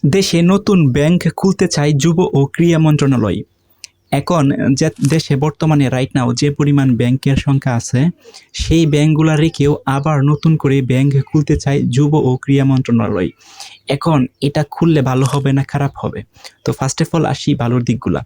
দেশে নতুন ব্যাংক খুলতে চায় যুব ও ক্রীড়া মন্ত্রণালয়। এখন যে দেশে বর্তমানে রাইট নাও যে পরিমাণ ব্যাংকের সংখ্যা আছে, সেই ব্যাংকগুলা রেখেও আবার নতুন করে ব্যাংক খুলতে চায় যুব ও ক্রীড়া মন্ত্রণালয়। এখন এটা খুললে ভালো হবে না খারাপ হবে? তো ফার্স্ট অফ অল আসি ভালোর দিকগুলা।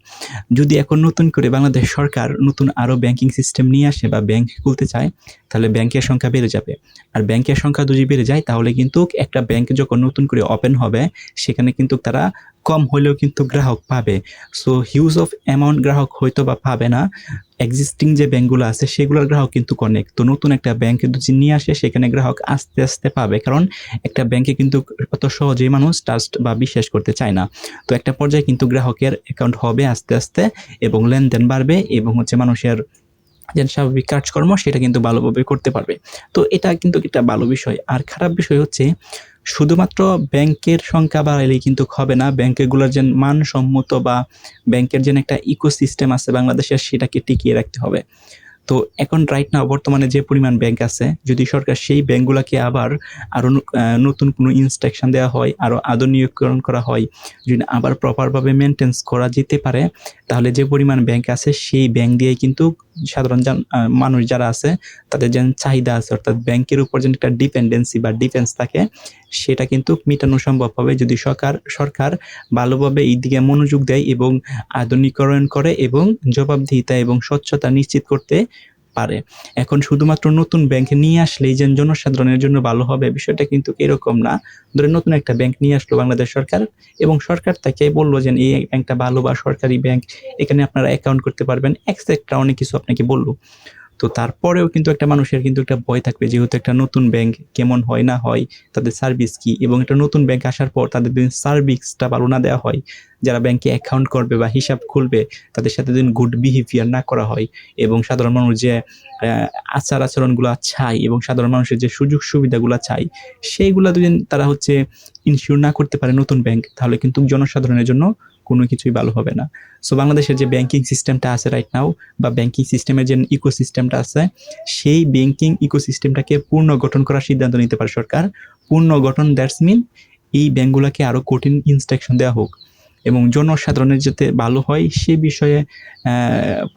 যদি এখন নতুন করে বাংলাদেশ সরকার নতুন আরও ব্যাংকিং সিস্টেম নিয়ে আসে বা ব্যাংক খুলতে চায়, তাহলে ব্যাংকের সংখ্যা বেড়ে যাবে। আর ব্যাংকের সংখ্যা যদি বেড়ে যায়, তাহলে কিন্তু একটা ব্যাংক যখন নতুন করে ওপেন হবে, সেখানে কিন্তু তারা কম হলেও কিন্তু গ্রাহক পাবে। সো হিউজ অফ অ্যামাউন্ট গ্রাহক হয়তো বা পাবে না। এক্সিস্টিং যে ব্যাংকগুলো আছে সেগুলোর গ্রাহক কিন্তু অনেক। তো নতুন একটা ব্যাংক যদি নিয়ে আসে, সেখানে গ্রাহক আস্তে আস্তে পাবে। কারণ একটা ব্যাংকে কিন্তু অত সহজেই মানুষ ট্রাস্ট বা বিশ্বাস করতে চায় না। তো একটা পর্যায়ে কিন্তু গ্রাহকের অ্যাকাউন্ট হবে আস্তে আস্তে, এবং লেনদেন বাড়বে, এবং মানুষের যে স্বাভাবিক কাজকর্ম সেটা কিন্তু ভালোভাবে করতে পারবে। তো এটা কিন্তু একটা ভালো বিষয়। আর খারাপ বিষয় হচ্ছে, শুধুমাত্র ব্যাংকের সংখ্যা বাড়াইলেই কিন্তু হবে না। ব্যাংকগুলোর যে মানসম্মত বা ব্যাংকের যে একটা ইকোসিস্টেম আছে বাংলাদেশের, সেটাকে টিকিয়ে রাখতে হবে। তো এখন রাইট নাও বর্তমানে যে পরিমাণ ব্যাংক আছে, যদি সরকার সেই ব্যাংকগুলোকে আবার আরও নতুন কোনো ইনস্ট্রাকশন দেওয়া হয়, আরও আধুনিকীকরণ করা হয়, যদি আবার প্রপারভাবে মেনটেন্স করা যেতে পারে, তাহলে যে পরিমাণ ব্যাংক আছে সেই ব্যাংক দিয়েই কিন্তু সাধারণ মানুষ যারা আছে, তাদের যে চাহিদা আছে, অর্থাৎ ব্যাংকের উপর যে একটা ডিপেন্ডেন্সি বা ডিফেন্স থাকে, সেটা কিন্তু মেটানো সম্ভব হবে যদি সরকার ভালোভাবে এই দিকে মনোযোগ দেয় এবং আধুনিকরণ করে এবং জবাবদিহিতা এবং স্বচ্ছতা নিশ্চিত করতে পারে। এখন শুধুমাত্র নতুন ব্যাংক নিয়ে আসলেই যে জনসাধারণের জন্য ভালো হবে, বিষয়টা কিন্তু এরকম না। ধরেন নতুন একটা ব্যাংক নিয়ে আসলো বাংলাদেশ সরকার, এবং সরকার তাকে বললো যে এই ব্যাংকটা ভালো বা সরকারি ব্যাংক, এখানে আপনারা অ্যাকাউন্ট করতে পারবেন, এক্সেট্রা অনেক কিছু আপনাকে বললো। তো তারপরেও কিন্তু একটা মানুষের কিন্তু একটা ভয় থাকবে, যেহেতু একটা নতুন ব্যাংক কেমন হয় না হয়, তাদের সার্ভিস কি, এবং একটা নতুন ব্যাংক আসার পর তাদের যদি সার্ভিসটা ভালো না দেওয়া হয়, যারা ব্যাংকে অ্যাকাউন্ট করবে বা হিসাব খুলবে, তাদের সাথে যদি গুড বিহেভিয়ার না করা হয়, এবং সাধারণ মানুষ যে আচার আচরণগুলো চায় এবং সাধারণ মানুষের যে সুযোগ সুবিধাগুলো চায়, সেইগুলা যদি তারা ইনশিওর না করতে পারে নতুন ব্যাংক, তাহলে কিন্তু জনসাধারণের জন্য কোনো কিছুই ভালো হবে না। সো বাংলাদেশের যে ব্যাংকিং সিস্টেমটা আছে রাইট নাও, বা ব্যাংকিং সিস্টেমের যে ইকোসিস্টেমটা আছে, সেই ব্যাংকিং ইকোসিস্টেমটাকে পুনর্গঠন করার সিদ্ধান্ত নিতে পারে সরকার। পুনর্গঠন দ্যাটস মিন এই ব্যাংকগুলোকে আরও কঠিন ইনস্ট্রাকশন দেওয়া হোক, এবং জনসাধারণের যাতে ভালো হয় সে বিষয়ে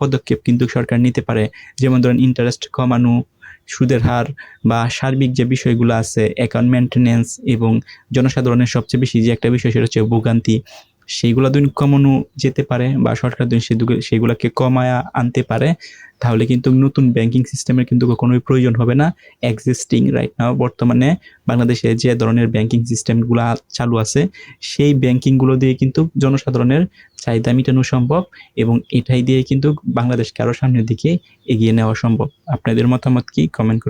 পদক্ষেপ কিন্তু সরকার নিতে পারে। যেমন ধরেন ইন্টারেস্ট কমানো, সুদের হার, বা সার্বিক যে বিষয়গুলো আছে অ্যাকাউন্ট মেনটেন্যান্স, এবং জনসাধারণের সবচেয়ে বেশি যে একটা বিষয় সেটা হচ্ছে ভোগান্তি, সেইগুলা যদি কমানো যেতে পারে বা সরকার যদি সেগুলাকে কমায়া আনতে পারে, তাহলে কিন্তু নতুন ব্যাংকিং সিস্টেমের কিন্তু কখনোই প্রয়োজন হবে না। এক্সিস্টিং রাইট নাও বর্তমানে বাংলাদেশে যে ধরনের ব্যাংকিং সিস্টেমগুলা চালু আছে, সেই ব্যাংকিংগুলো দিয়ে কিন্তু জনসাধারণের চাহিদা মেটানো সম্ভব, এবং এটাই দিয়ে কিন্তু বাংলাদেশকে আরও সামনের দিকে এগিয়ে নেওয়া সম্ভব। আপনাদের মতামত কি? কমেন্ট করে